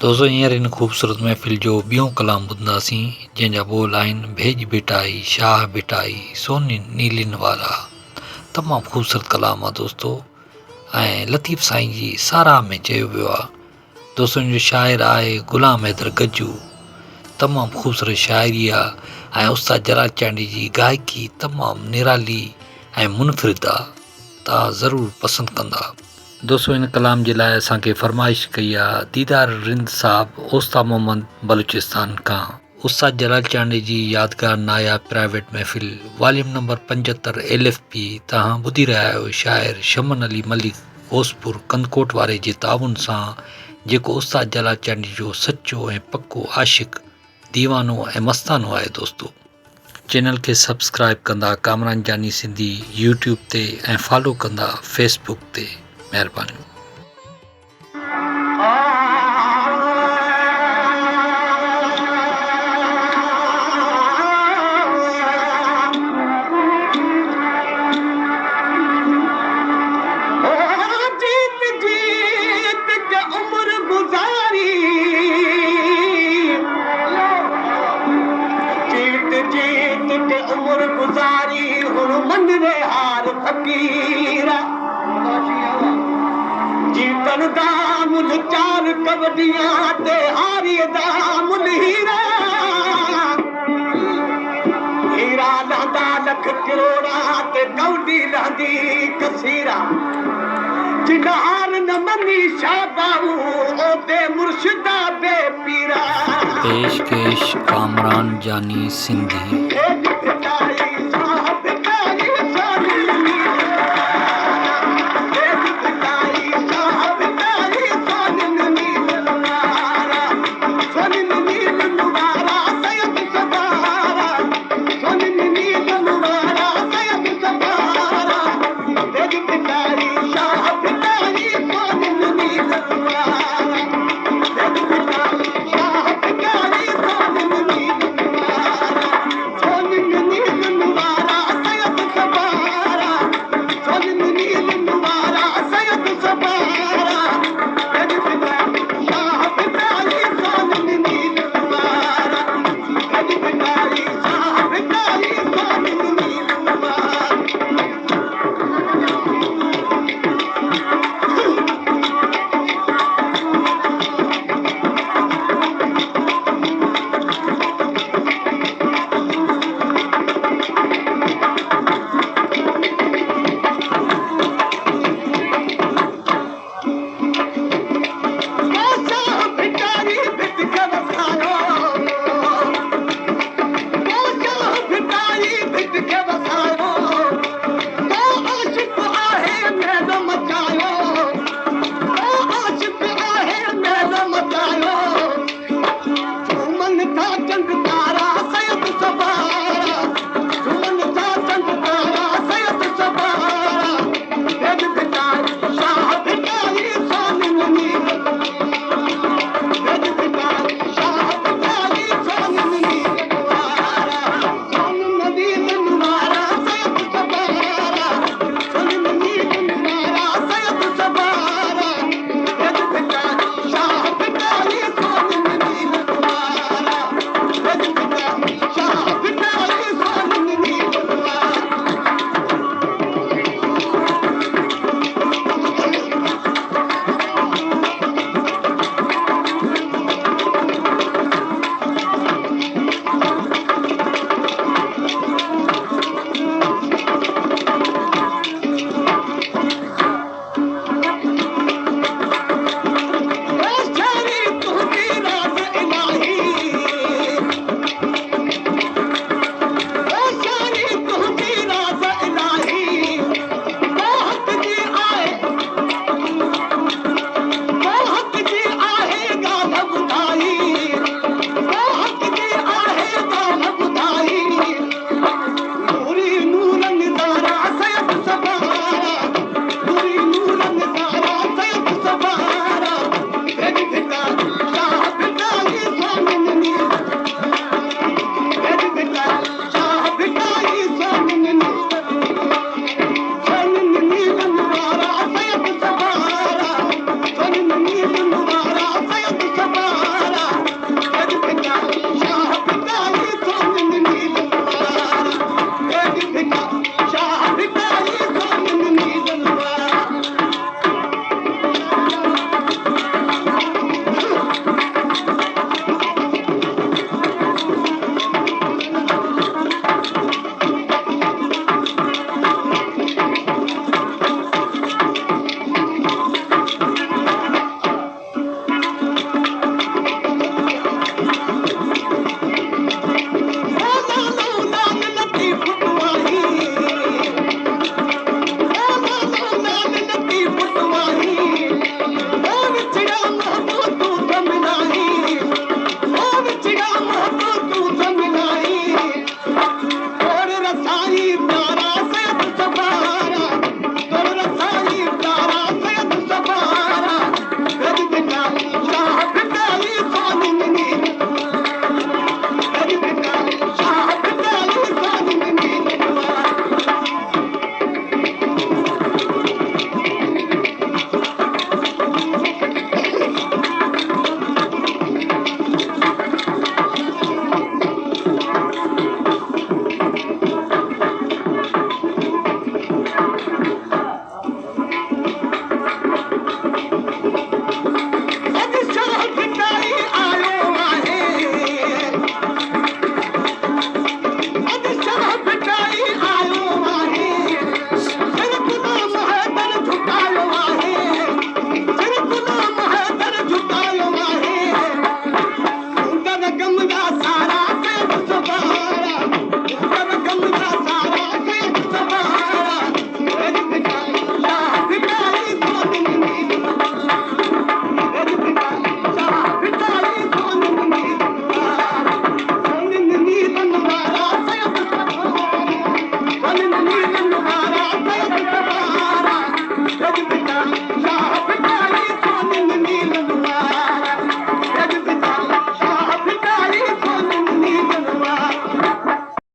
दोस्तों हींअर इन ख़ूबसूरत महफ़िल जो ॿियों कलाम ॿुधंदासीं जंहिंजा ॿोल आहिनि भेज बिटाई शाह बिटाई सोनी नीलिन वारा। तमामु ख़ूबसूरत कलाम आहे दोस्तो ऐं लतीफ़ साईं जी साराह में चयो वियो आहे। दोस्तों जो शाइर आहे ग़ुलाम हैदर गज्जू। तमामु ख़ूबसूरत शाइरी आहे ऐं उस्ताद जलाल चांडी जी गायकी तमामु निराली ऐं मुनफ़रिद आहे। तव्हां ज़रूरु पसंदि कंदा। दोस्तों इन कलाम जे लाइ असांखे फरमाइश कई आहे दीदार रिंद साहब ओस्ता मोहम्मद बलूचिस्तान खां। उस्ताद जलाल चांडी जी यादगार नायाब प्राइवेट महफ़िल वॉल्यूम नंबर 75 LFP तव्हां ॿुधी रहिया आहियो शाइर शमन अली मलिक होसपुर कंदकोट वारे जे ताउन सां, जेको उस्ताद जलाल चांडी जो सचो ऐं पको आशिक़ दीवानो ऐं मस्तानो आहे। दोस्तो चैनल खे सब्सक्राइब कंदा कामरान जानी सिंधी यूट्यूब ते ऐं फॉलो कंदा फेसबुक ते। महिरबानी। जीतन दा मुल चार कबड्डियां ते हारी दा मुल हीरा हीरा लहंदा लख करोड़ा ते कौडी लहंदी कसीरा जिन हार न मनी शाबाऊ ओदे मुर्शिदा बे पीरा। पेशकेश कामरान जानी सिंधी।